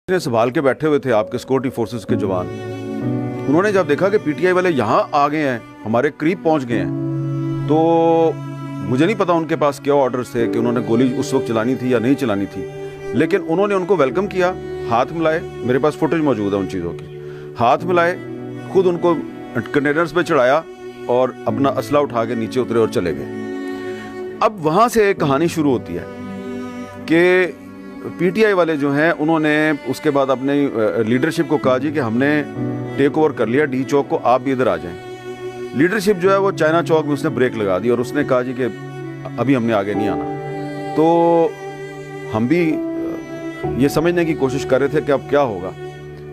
संभाल के बैठे हुए थे आपके सिक्योरिटी फोर्सेस के जवान। उन्होंने जब देखा कि पीटीआई वाले यहाँ आ गए हैं, हमारे करीब पहुँच गए हैं, तो मुझे नहीं पता उनके पास क्या ऑर्डर्स थे कि उन्होंने गोली उस वक्त चलानी थी या नहीं चलानी थी, लेकिन उन्होंने उनको वेलकम किया, हाथ मिलाए, मेरे पास फुटेज मौजूद है उन चीज़ों की, हाथ मिलाए, खुद उनको कंटेनर्स पे चढ़ाया और अपना असला उठा के नीचे उतरे और चले गए। अब वहाँ से एक कहानी शुरू होती है कि पीटीआई वाले जो हैं उन्होंने उसके बाद अपने लीडरशिप को कहा जी कि हमने टेक ओवर कर लिया डी चौक को, आप भी इधर आ जाएं। लीडरशिप जो है वो चाइना चौक में उसने ब्रेक लगा दी और उसने कहा जी कि अभी हमने आगे नहीं आना। तो हम भी ये समझने की कोशिश कर रहे थे कि अब क्या होगा।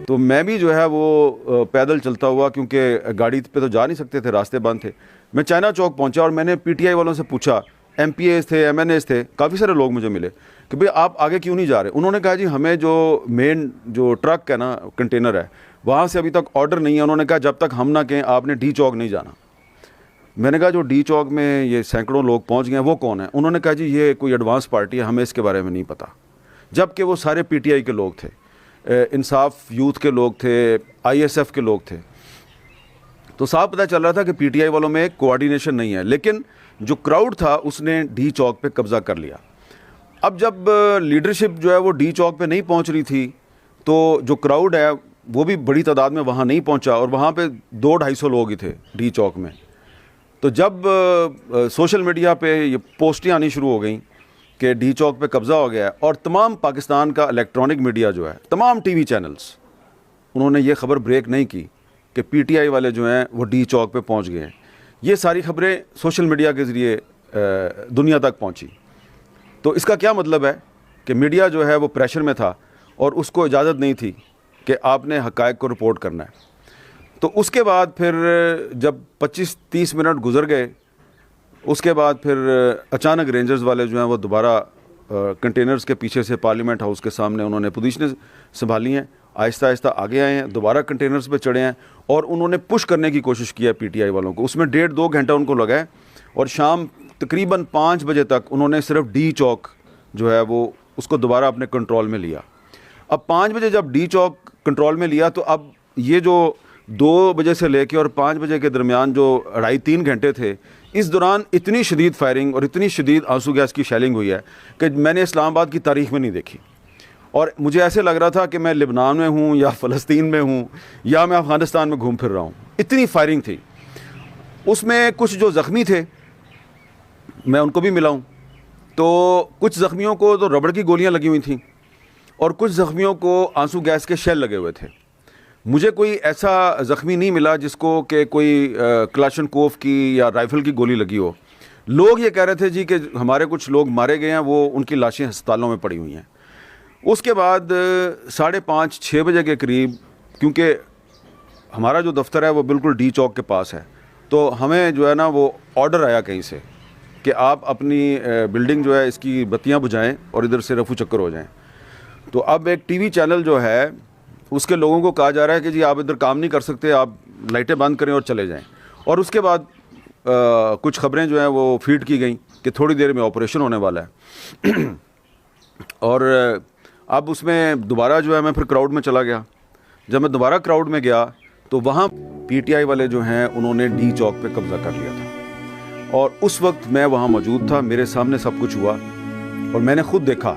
तो मैं भी जो है वो पैदल चलता हुआ, क्योंकि गाड़ी पे तो जा नहीं सकते थे, रास्ते बंद थे, मैं चाइना चौक पहुंचा और मैंने पीटीआई वालों से पूछा, एमपीएस थे, एमएनएस थे, काफ़ी सारे लोग मुझे मिले कि भाई आप आगे क्यों नहीं जा रहे। उन्होंने कहा जी हमें जो मेन जो ट्रक है ना, कंटेनर है, वहाँ से अभी तक ऑर्डर नहीं है। उन्होंने कहा जब तक हम ना कहें आपने डी चौक नहीं जाना। मैंने कहा जो डी चौक में ये सैकड़ों लोग पहुँच गए हैं वो कौन है। उन्होंने कहा जी ये कोई एडवांस पार्टी है, हमें इसके बारे में नहीं पता। जबकि वो सारे पीटीआई के लोग थे, इंसाफ यूथ के लोग थे, आईएसएफ के लोग थे। तो साफ पता चल रहा था कि पीटीआई वालों में कोऑर्डिनेशन नहीं है, लेकिन जो क्राउड था उसने डी चौक पे कब्जा कर लिया। अब जब लीडरशिप जो है वो डी चौक पे नहीं पहुंच रही थी, तो जो क्राउड है वो भी बड़ी तादाद में वहाँ नहीं पहुंचा और वहाँ पे 200-250 लोग ही थे डी चौक में। तो जब सोशल मीडिया पे ये पोस्टें आनी शुरू हो गई कि डी चौक पे कब्ज़ा हो गया है, और तमाम पाकिस्तान का इलेक्ट्रॉनिक मीडिया जो है, तमाम टीवी चैनल्स, उन्होंने ये खबर ब्रेक नहीं की कि पीटीआई वाले जो हैं वो डी चौक पे पहुँच गए हैं। ये सारी खबरें सोशल मीडिया के ज़रिए दुनिया तक पहुंची। तो इसका क्या मतलब है कि मीडिया जो है वो प्रेशर में था और उसको इजाज़त नहीं थी कि आपने हक़ाइक़ को रिपोर्ट करना है। तो उसके बाद फिर जब 25-30 मिनट गुजर गए, उसके बाद फिर अचानक रेंजर्स वाले जो हैं वो दोबारा कंटेनर्स के पीछे से पार्लियामेंट हाउस के सामने उन्होंने पोजीशनें संभाली हैं, आहिस्ता आहिस्ता आगे आए हैं, दोबारा कंटेनर्स पे चढ़े हैं और उन्होंने पुश करने की कोशिश की है पीटीआई वालों को। उसमें 1.5-2 घंटा उनको लगा है और शाम तकरीबन 5 बजे तक उन्होंने सिर्फ डी चौक जो है वो उसको दोबारा अपने कंट्रोल में लिया। अब 5 बजे जब डी चौक कंट्रोल में लिया, तो अब ये जो 2 बजे से लेके और 5 बजे के दरमियान जो 2.5-3 घंटे थे, इस दौरान इतनी शदीद फायरिंग और इतनी शदीद आंसू गैस की शेलिंग हुई है कि मैंने इस्लामाबाद की तारीख़ में नहीं देखी। और मुझे ऐसे लग रहा था कि मैं लिबनान में हूँ या फ़लस्तीन में हूँ या मैं अफ़गानिस्तान में घूम फिर रहा हूँ, इतनी फायरिंग थी। उसमें कुछ जो ज़ख्मी थे मैं उनको भी मिला हूँ, तो कुछ ज़ख्मियों को तो रबड़ की गोलियाँ लगी हुई थीं और कुछ ज़ख्मियों को आंसू गैस के शेल लगे हुए थे। मुझे कोई ऐसा ज़ख्मी नहीं मिला जिसको कि कोई क्लाशनकोफ की या राइफ़ल की गोली लगी हो। लोग ये कह रहे थे जी कि हमारे कुछ लोग मारे गए हैं, वो उनकी लाशें अस्पतालों में पड़ी हुई हैं। उसके बाद 5:30-6 बजे के करीब, क्योंकि हमारा जो दफ्तर है वो बिल्कुल डी चौक के पास है, तो हमें जो है ना वो ऑर्डर आया कहीं से कि आप अपनी बिल्डिंग जो है इसकी बत्तियां बुझाएं और इधर से रफू चक्कर हो जाएं। तो अब एक टीवी चैनल जो है उसके लोगों को कहा जा रहा है कि जी आप इधर काम नहीं कर सकते, आप लाइटें बंद करें और चले जाएं। और उसके बाद कुछ खबरें जो हैं वो फीड की गई कि थोड़ी देर में ऑपरेशन होने वाला है। और अब उसमें दोबारा जो है मैं फिर क्राउड में चला गया। जब मैं दोबारा क्राउड में गया तो वहाँ पीटीआई वाले जो हैं उन्होंने डी चौक पे कब्ज़ा कर लिया था और उस वक्त मैं वहाँ मौजूद था, मेरे सामने सब कुछ हुआ और मैंने खुद देखा